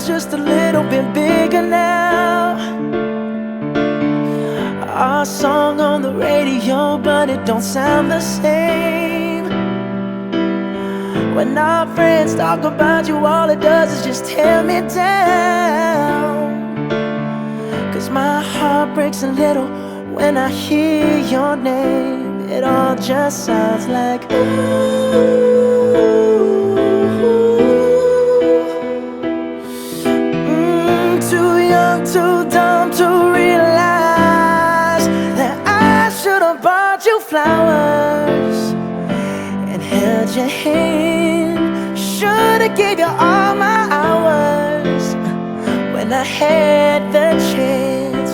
feels just a little bit bigger now. Our song on the radio, but it don't sound the same. When our friends talk about you, all it does is just tear me down. 'C's my heart breaks a little when I hear your name. It all just sounds like ooh. Too young, too dumb to realize that I should've bought you flowers and held your hand. Should've gave you all my hours when I had the chance.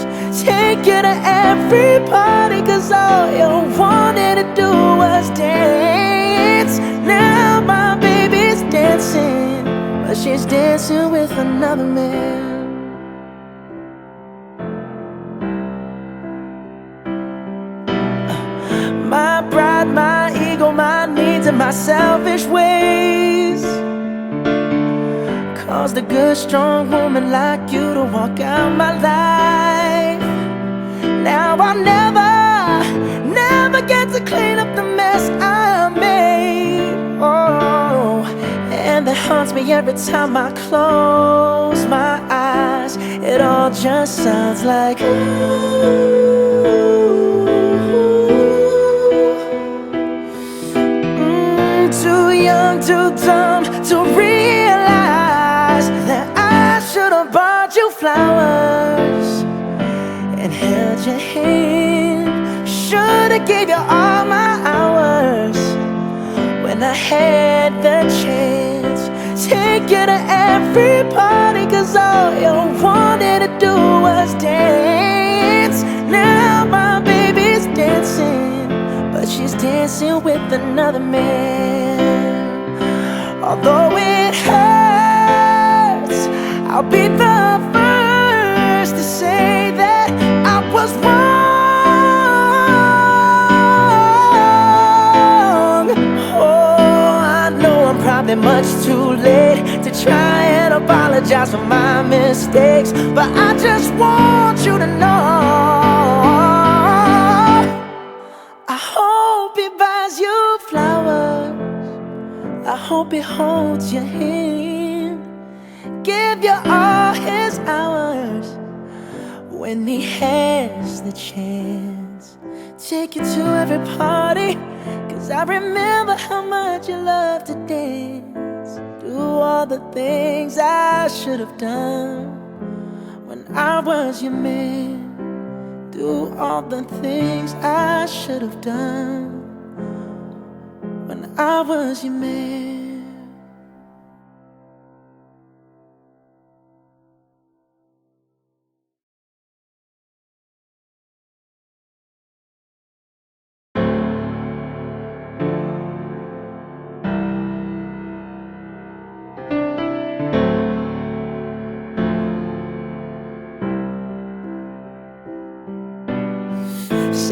Take you to every party, 'cause all you wanted to do was dance. Now my baby's dancing, but she's dancing with another man. My pride, my ego, my needs, and my selfish ways caused a good, strong woman like you to walk out my life. Now I'll never get to clean up the mess I made. Oh, and that haunts me every time I close my eyes. It all just sounds like ooh. Too young, too dumb to realize that I should've bought you flowers and held your hand. Should've gave you all my hours when I had the chance. Take you to every party, 'cause all you wanted to do was dance. Now my baby's dancing, but she's dancing with another man. Although it hurts, I'll be the first to say that I was wrong. Oh, I know I'm probably much too late to try and apologize for my mistakes, but I just want you to know I hope he buys you flowers. I hope he holds your hand, give you all his hours when he has the chance. Take you to every party, 'cause I remember how much you love to dance. Do all the things I should have done when I was your man. Do all the things I should have done when I was your man.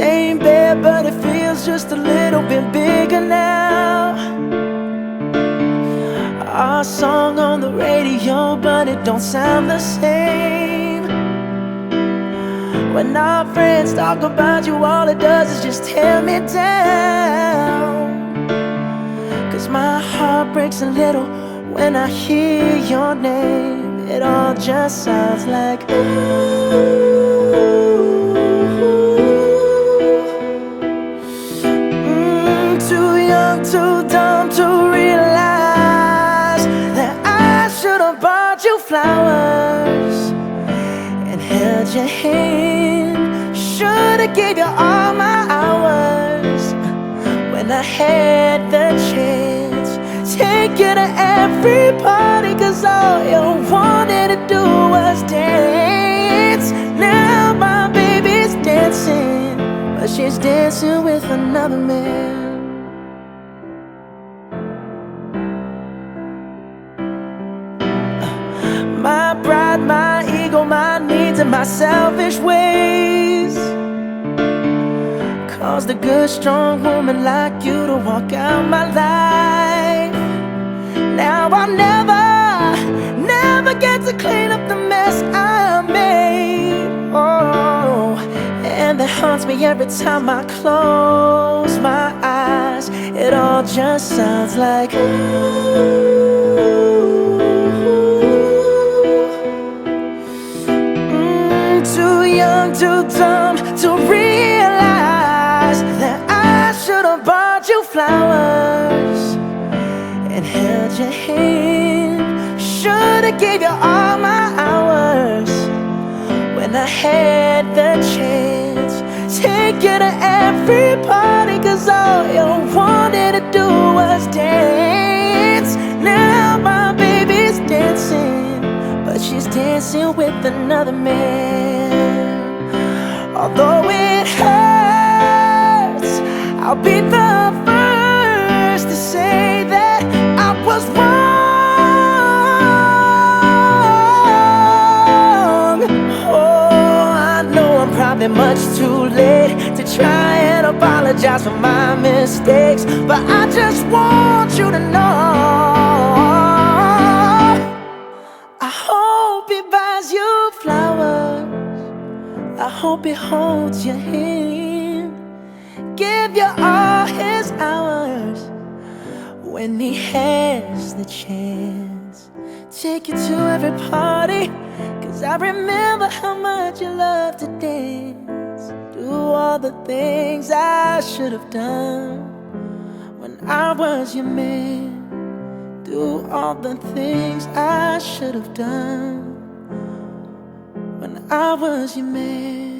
Same bed, but it feels just a little bit bigger now. Our song on the radio, but it don't sound the same. When our friends talk about you, all it does is just tear me down. 'Cause my heart breaks a little when I hear your name. It all just sounds like ooh. Too dumb to realize that I should've bought you flowers and held your hand. Should've gave you all my hours when I had the chance. Take you to every party, 'cause all you wanted to do was dance. Now my baby's dancing, but she's dancing with another man. My pride, my ego, my needs, and my selfish ways caused a good, strong woman like you to walk out my life. Now I'll never get to clean me every time I close my eyes. It all just sounds like too young, too dumb to realize that I should've bought you flowers and held your hand. Should've gave you all my hours when I had the chance. Take you to every party, 'cause all you wanted to do was dance. Now my baby's dancing, but she's dancing with another man. Although it hurts, I'll be the first to say that I was wrong. Oh, I know I'm probably much too late to try and apologize for my mistakes, but I just want you to know I hope he buys you flowers, I hope he holds your hand, give you all his hours when he has the chance. Take you to every party, 'cause I remember how much you love to dance. Do all the things I should have done when I was your man. Do all the things I should have done when I was your man.